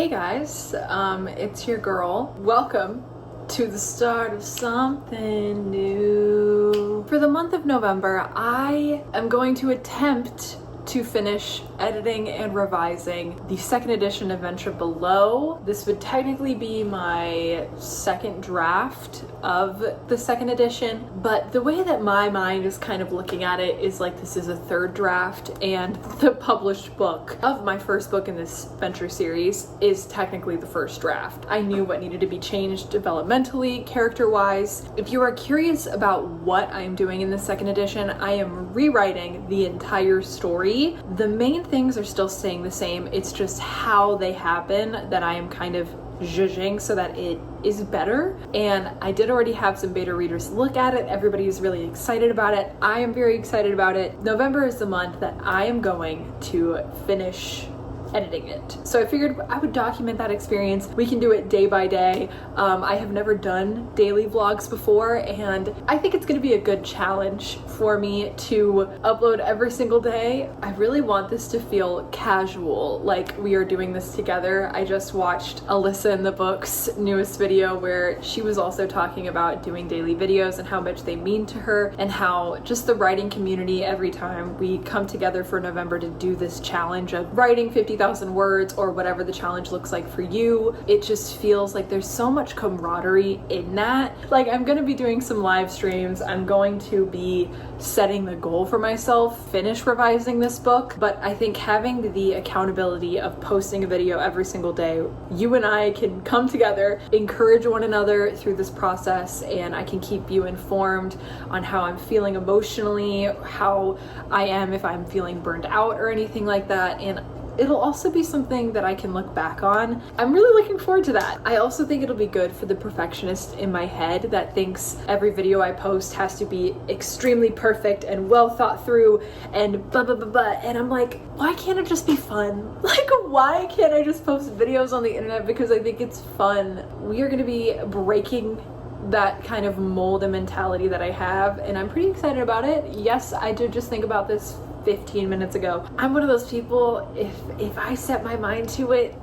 Hey guys, it's your girl. Welcome to the start of something new. For the month of November, I am going to attempt to finish editing and revising the second edition of Venture Below. This would technically be my second draft of the second edition, but the way that my mind is kind of looking at it is like this is a third draft, and the published book of my first book in this Venture series is technically the first draft. I knew what needed to be changed developmentally, character-wise. If you are curious about what I'm doing in the second edition, I am rewriting the entire story. The main things are still staying the same. It's just how they happen that I am kind of zhuzhing so that it is better. And I did already have some beta readers look at it. Everybody is really excited about it. I am very excited about it. November is the month that I am going to finish editing it. So I figured I would document that experience. We can do it day by day. I have never done daily vlogs before, and I think it's going to be a good challenge for me to upload every single day. I really want this to feel casual, like we are doing this together. I just watched Alyssa in the Book's newest video where she was also talking about doing daily videos and how much they mean to her, and how just the writing community, every time we come together for November to do this challenge of writing 50,000 words or whatever the challenge looks like for you, it just feels like there's so much camaraderie in that. Like, I'm gonna be doing some live streams. I'm going to be setting the goal for myself, finish revising this book, but I think having the accountability of posting a video every single day, you and I can come together, encourage one another through this process, and I can keep you informed on how I'm feeling emotionally, how I am if I'm feeling burned out or anything like that. And it'll also be something that I can look back on. I'm really looking forward to that. I also think it'll be good for the perfectionist in my head that thinks every video I post has to be extremely perfect and well thought through and blah, blah, blah, blah. And I'm like, why can't it just be fun? Like, why can't I just post videos on the internet because I think it's fun? We are gonna be breaking that kind of mold and mentality that I have, and I'm pretty excited about it. Yes, I did just think about this 15 minutes ago. I'm one of those people, if I set my mind to it,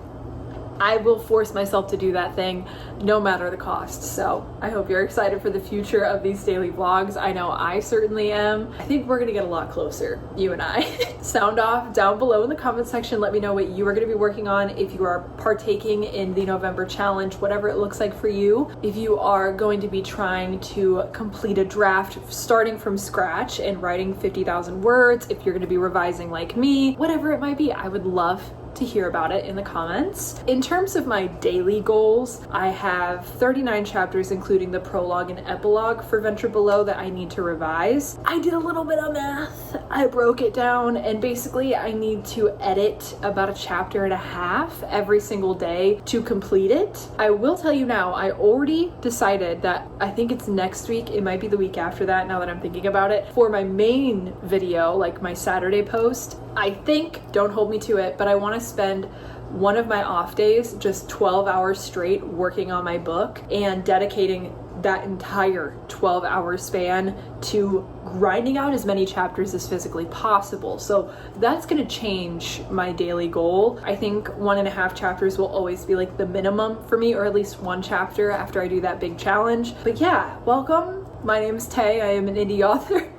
I will force myself to do that thing no matter the cost. So I hope you're excited for the future of these daily vlogs. I know I certainly am. I think we're gonna get a lot closer, you and I. Sound off down below in the comment section. Let me know what you are gonna be working on, if you are partaking in the November challenge, whatever it looks like for you. If you are going to be trying to complete a draft starting from scratch and writing 50,000 words, if you're gonna be revising like me, whatever it might be, I would love to hear about it in the comments. In terms of my daily goals, I have 39 chapters, including the prologue and epilogue for Venture Below, that I need to revise. I did a little bit of math. I broke it down, and basically I need to edit about a chapter and a half every single day to complete it. I will tell you now, I already decided that I think it's next week, it might be the week after that now that I'm thinking about it, for my main video, like my Saturday post. I think, don't hold me to it, but I want to spend one of my off days just 12 hours straight working on my book and dedicating that entire 12-hour span to grinding out as many chapters as physically possible. So that's gonna change my daily goal. I think 1.5 chapters will always be like the minimum for me, or at least one chapter after I do that big challenge. But yeah, welcome. My name is Tay. I am an indie author.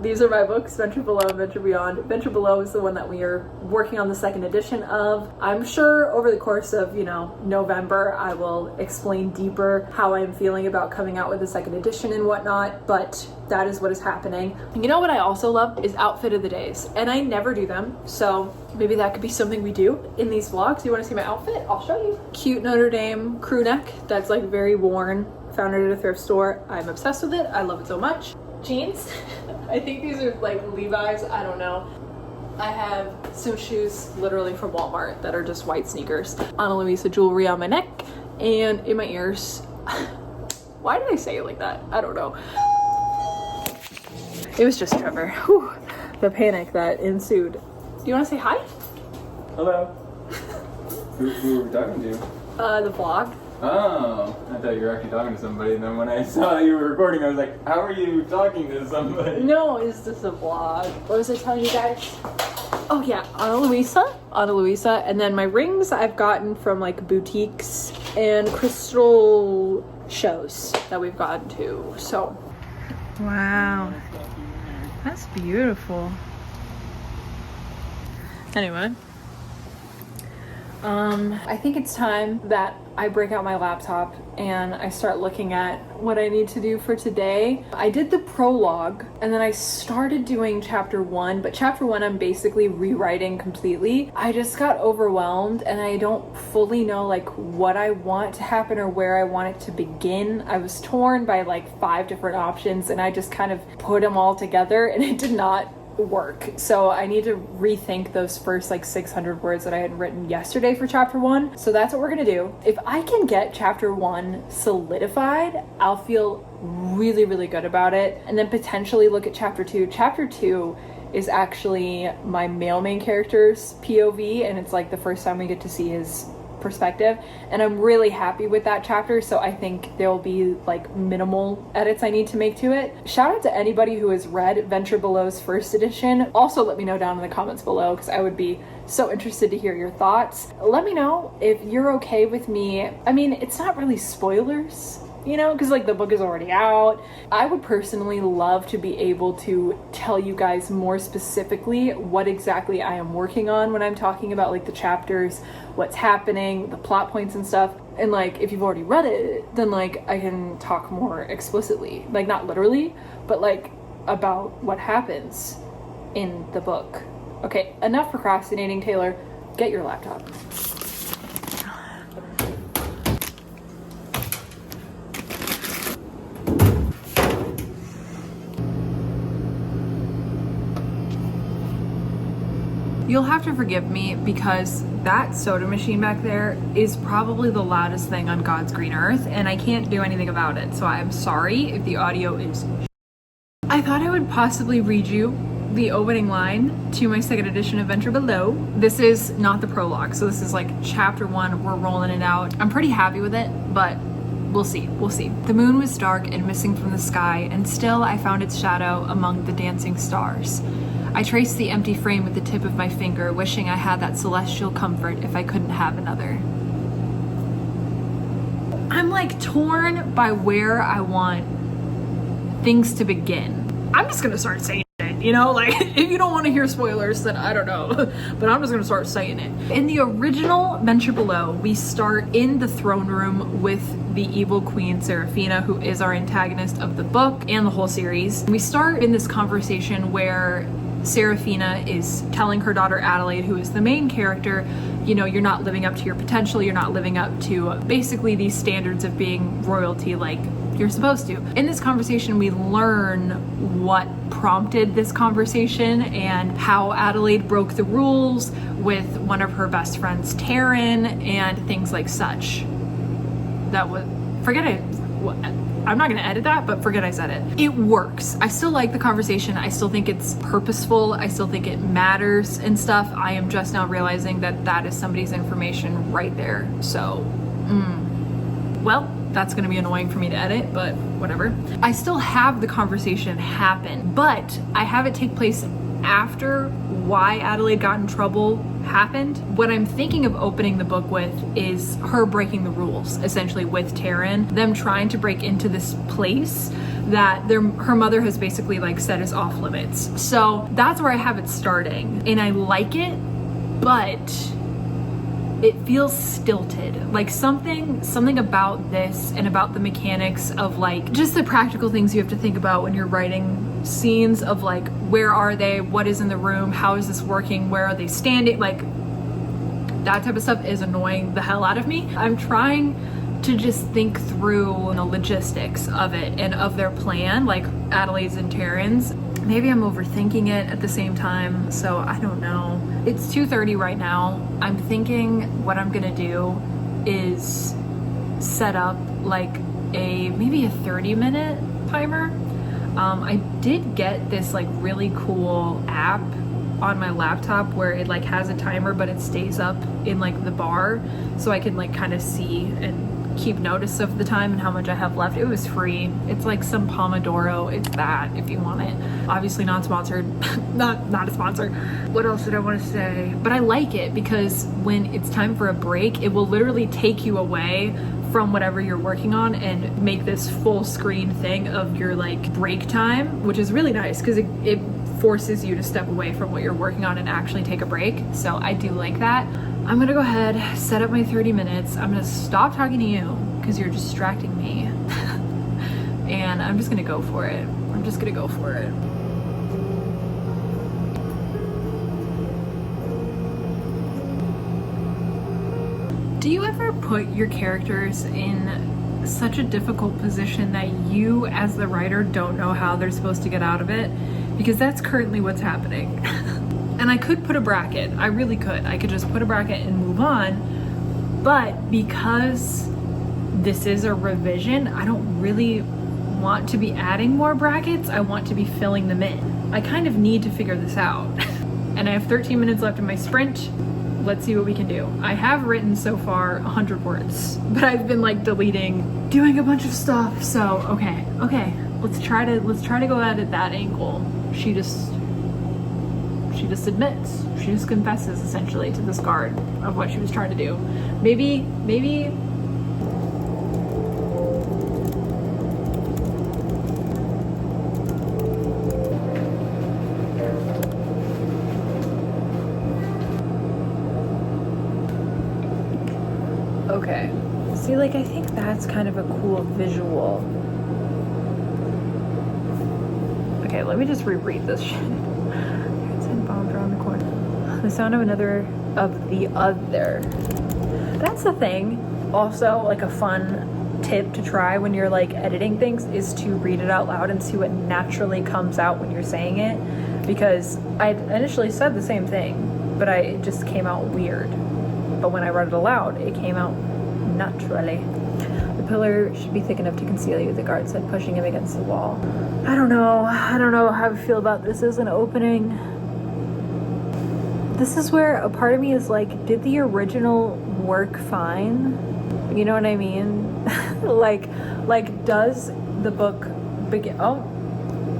These are my books, Venture Below and Venture Beyond. Venture Below is the one that we are working on the second edition of. I'm sure over the course of, November, I will explain deeper how I'm feeling about coming out with the second edition and whatnot, but that is what is happening. You know what I also love is outfit of the days, and I never do them, so maybe that could be something we do in these vlogs. You want to see my outfit? I'll show you. Cute Notre Dame crew neck that's like very worn. Found it at a thrift store. I'm obsessed with it. I love it so much. Jeans. I think these are like Levi's, I don't know. I have some shoes literally from Walmart that are just white sneakers. Ana Luisa jewelry on my neck and in my ears. Why did I say it like that? I don't know. It was just Trevor. Whew. The panic that ensued. Do you want to say hi? Hello. Who were we talking to? The vlog. Oh, I thought you were actually talking to somebody, and then when I saw you were recording, I was like, how are you talking to somebody? No, it's just a vlog. What was I telling you guys? Oh yeah, Ana Luisa. And then my rings I've gotten from like boutiques and crystal shows that we've gotten to. So, wow, that's beautiful. Anyway, I think it's time that I break out my laptop and I start looking at what I need to do for today. I did the prologue and then I started doing chapter 1, but chapter 1 I'm basically rewriting completely. I just got overwhelmed and I don't fully know like what I want to happen or where I want it to begin. I was torn by like 5 different options and I just kind of put them all together and it did not work. So I need to rethink those first like 600 words that I had written yesterday for chapter 1. So that's what we're gonna do. If I can get chapter 1 solidified, I'll feel really, really good about it. And then potentially look at chapter 2. Chapter 2 is actually my male main character's POV, and it's like the first time we get to see his perspective, and I'm really happy with that chapter. So I think there will be like minimal edits I need to make to it. Shout out to anybody who has read Venture Below's first edition. Also let me know down in the comments below because I would be so interested to hear your thoughts. Let me know if you're okay with me. I mean, it's not really spoilers, you know, because like the book is already out. I would personally love to be able to tell you guys more specifically what exactly I am working on when I'm talking about like the chapters, what's happening, the plot points and stuff. And like if you've already read it, then like I can talk more explicitly, like not literally, but like about what happens in the book. Okay, enough procrastinating, Taylor. Get your laptop. You'll have to forgive me because that soda machine back there is probably the loudest thing on God's green earth and I can't do anything about it. So I'm sorry if the audio is... I thought I would possibly read you the opening line to my second edition of Venture Below. This is not the prologue, so this is like chapter 1. We're rolling it out. I'm pretty happy with it, but we'll see. The moon was dark and missing from the sky, and still I found its shadow among the dancing stars. I traced the empty frame with the tip of my finger, wishing I had that celestial comfort if I couldn't have another. I'm like torn by where I want things to begin. I'm just gonna start saying it, you know, like if you don't want to hear spoilers, then I don't know, but I'm just gonna start saying it. In the original Venture Below, we start in the throne room with the evil queen Seraphina, who is our antagonist of the book and the whole series. We start in this conversation where Seraphina is telling her daughter Adelaide, who is the main character, you know, you're not living up to your potential, you're not living up to basically these standards of being royalty like you're supposed to. In this conversation, we learn what prompted this conversation and how Adelaide broke the rules with one of her best friends, Taryn, and things like such. That was, forget it. I'm not gonna edit that, but forget I said it. It works. I still like the conversation. I still think it's purposeful. I still think it matters and stuff. I am just now realizing that that is somebody's information right there. So, well, that's gonna be annoying for me to edit, but whatever. I still have the conversation happen, but I have it take place after why Adelaide got in trouble happened. What I'm thinking of opening the book with is her breaking the rules, essentially with Taryn, them trying to break into this place that her mother has basically like set as off limits. So that's where I have it starting, and I like it, but it feels stilted. Like something about this and about the mechanics of like just the practical things you have to think about when you're writing scenes of like, where are they, what is in the room, how is this working, where are they standing, like that type of stuff is annoying the hell out of me. I'm trying to just think through the logistics of it and of their plan, like Adelaide's and Taryn's. Maybe I'm overthinking it at the same time, so I don't know. It's 2:30 right now. I'm thinking what I'm gonna do is set up like maybe a 30-minute timer. I did get this like really cool app on my laptop where it like has a timer, but it stays up in like the bar, so I can like kind of see and keep notice of the time and how much I have left. It was free. It's like some Pomodoro. It's that if you want it. Obviously not sponsored. not a sponsor. What else did I want to say? But I like it because when it's time for a break, it will literally take you away from whatever you're working on and make this full screen thing of your like break time, which is really nice because it forces you to step away from what you're working on and actually take a break. So I do like that. I'm gonna go ahead, set up my 30 minutes. I'm gonna stop talking to you because you're distracting me. And I'm just gonna go for it. Do you ever put your characters in such a difficult position that you as the writer don't know how they're supposed to get out of it? Because that's currently what's happening. And I could put a bracket, I really could. I could just put a bracket and move on. But because this is a revision, I don't really want to be adding more brackets. I want to be filling them in. I kind of need to figure this out. And I have 13 minutes left in my sprint. Let's see what we can do. I have written so far 100 words, but I've been like deleting, doing a bunch of stuff. So, okay. Let's try to go at it that angle. She just admits, she just confesses essentially to this guard of what she was trying to do. Maybe. Okay. See, like, I think that's kind of a cool visual. Okay, let me just reread this shit. Around the corner. The sound of the other. That's the thing. Also, like a fun tip to try when you're like editing things is to read it out loud and see what naturally comes out when you're saying it. Because I initially said the same thing, but it just came out weird. But when I read it aloud, it came out naturally. The pillar should be thick enough to conceal you, the guard said, pushing him against the wall. I don't know how I feel about this as an opening. This is where a part of me is like, did the original work fine? You know what I mean? like does the book begin? Oh,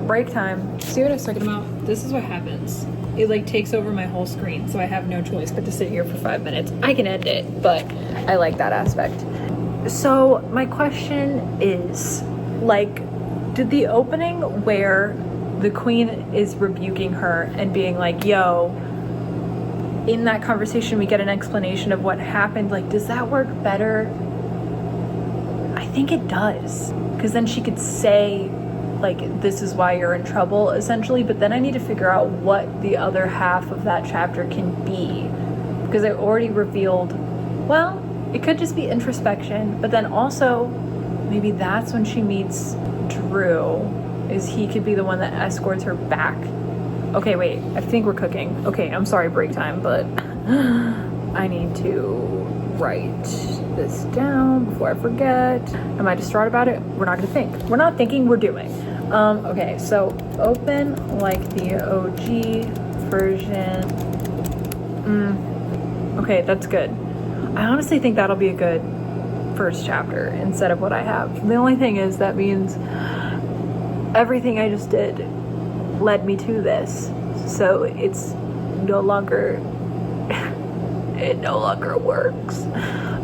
break time. See what I was talking about? This is what happens. It like takes over my whole screen, so I have no choice but to sit here for 5 minutes. I can end it, but I like that aspect. So my question is, like, did the opening where the queen is rebuking her and being like, yo, in that conversation we get an explanation of what happened, like, does that work better? I think it does, because then she could say, like, this is why you're in trouble, essentially, but then I need to figure out what the other half of that chapter can be, because I already revealed, well, it could just be introspection, but then also maybe that's when she meets Drew, is he could be the one that escorts her back. Okay, wait, I think we're cooking. Okay, I'm sorry, break time, but I need to write this down before I forget. Am I distraught about it? We're not gonna think. We're not thinking, we're doing. Okay, so open like the OG version. Okay, that's good. I honestly think that'll be a good first chapter instead of what I have. The only thing is that means everything I just did led me to this, so it's no longer it no longer works.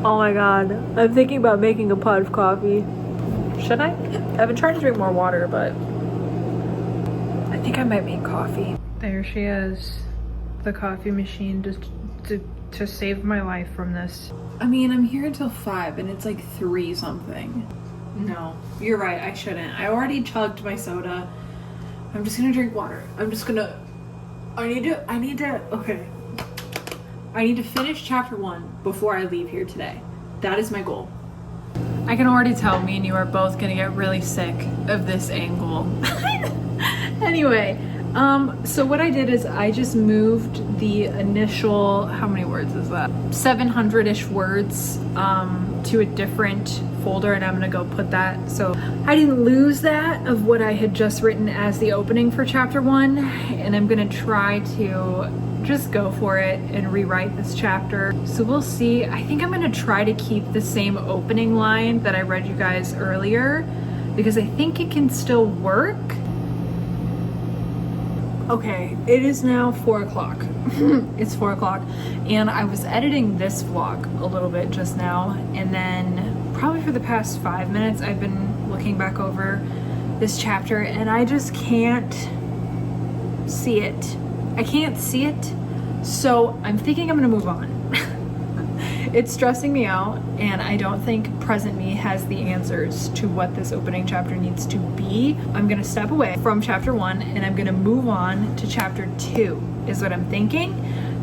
Oh my god, I'm thinking about making a pot of coffee. Should I? I've been trying to drink more water, but I think I might make coffee. There she is, the coffee machine, just to save my life from this. I mean, I'm here until 5 and it's like 3 something. No, you're right, I shouldn't. I already chugged my soda. I'm just gonna drink water. I need to finish chapter 1 before I leave here today. That is my goal. I can already tell me and you are both gonna get really sick of this angle. Anyway, so what I did is I just moved the initial, how many words is that? 700-ish words to a different folder, and I'm gonna go put that, so I didn't lose that of what I had just written as the opening for chapter 1, and I'm gonna try to just go for it and rewrite this chapter. So we'll see. I think I'm gonna try to keep the same opening line that I read you guys earlier, because I think it can still work. Okay, it is now 4 o'clock. It's 4 o'clock, and I was editing this vlog a little bit just now, and then probably for the past 5 minutes I've been looking back over this chapter, and I just can't see it. I can't see it, so I'm thinking I'm gonna move on. It's stressing me out, and I don't think present me has the answers to what this opening chapter needs to be. I'm gonna step away from chapter 1 and I'm gonna move on to chapter 2 is what I'm thinking.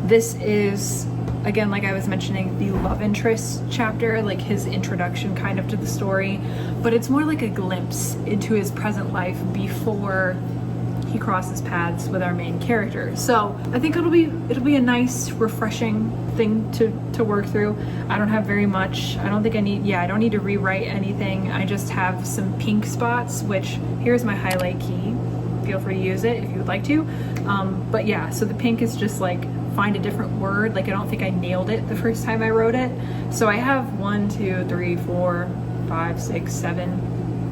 This is, again, like I was mentioning, the love interest chapter, like his introduction kind of to the story, but it's more like a glimpse into his present life before he crosses paths with our main character. So I think it'll be a nice, refreshing thing to work through. I don't have very much. I don't think I need, I don't need to rewrite anything. I just have some pink spots, which here's my highlight key. Feel free to use it if you would like to. But yeah, so the pink is just like find a different word. Like I don't think I nailed it the first time I wrote it. So I have 1, 2, 3, 4, 5, 6,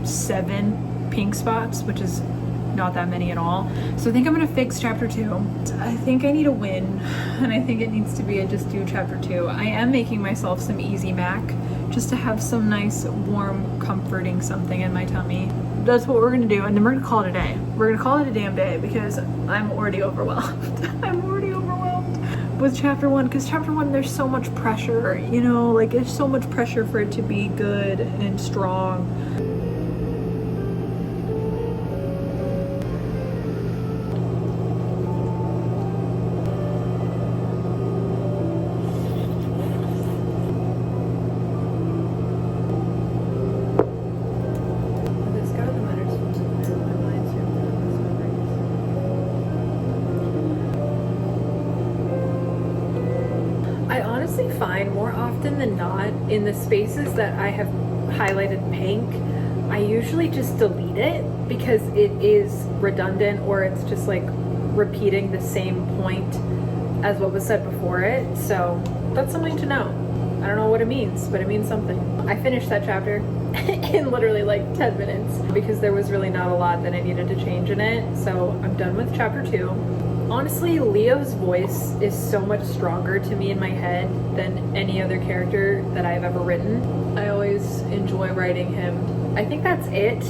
7 pink spots, which is not that many at all. So I think I'm gonna fix chapter 2. I think I need a win, and I think it needs to be a just do chapter 2. I am making myself some easy mac just to have some nice, warm, comforting something in my tummy. That's what we're gonna do, and then we're gonna call it a day. We're gonna call it a damn day because I'm already overwhelmed. I'm already overwhelmed with chapter 1, because chapter 1, there's so much pressure, you know, like there's so much pressure for it to be good and strong. Find more often than not in the spaces that I have highlighted pink, I usually just delete it because it is redundant, or it's just like repeating the same point as what was said before it. So that's something to know. I don't know what it means, but it means something. I finished that chapter in literally like 10 minutes because there was really not a lot that I needed to change in it. So I'm done with chapter 2. Honestly, Leo's voice is so much stronger to me in my head than any other character that I've ever written. I always enjoy writing him. I think that's it.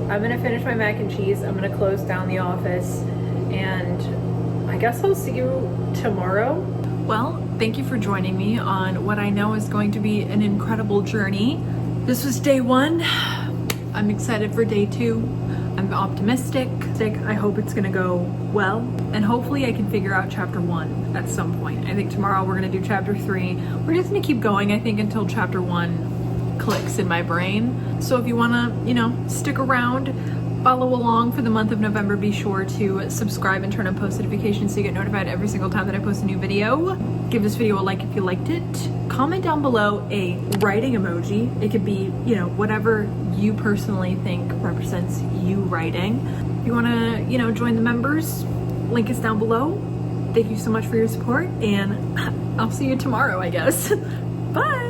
I'm gonna finish my mac and cheese. I'm gonna close down the office, and I guess I'll see you tomorrow. Well, thank you for joining me on what I know is going to be an incredible journey. This was day 1. I'm excited for day 2. I'm optimistic. I hope it's gonna go well, and hopefully I can figure out chapter 1 at some point. I think tomorrow we're gonna do chapter 3. We're just gonna keep going, I think, until chapter 1 clicks in my brain. So if you wanna, stick around, follow along for the month of November, be sure to subscribe and turn on post notifications so you get notified every single time that I post a new video. Give this video a like if you liked it. Comment down below a writing emoji. It could be, whatever you personally think represents you writing. If you wanna, join the members, link is down below. Thank you so much for your support, and I'll see you tomorrow, I guess. Bye!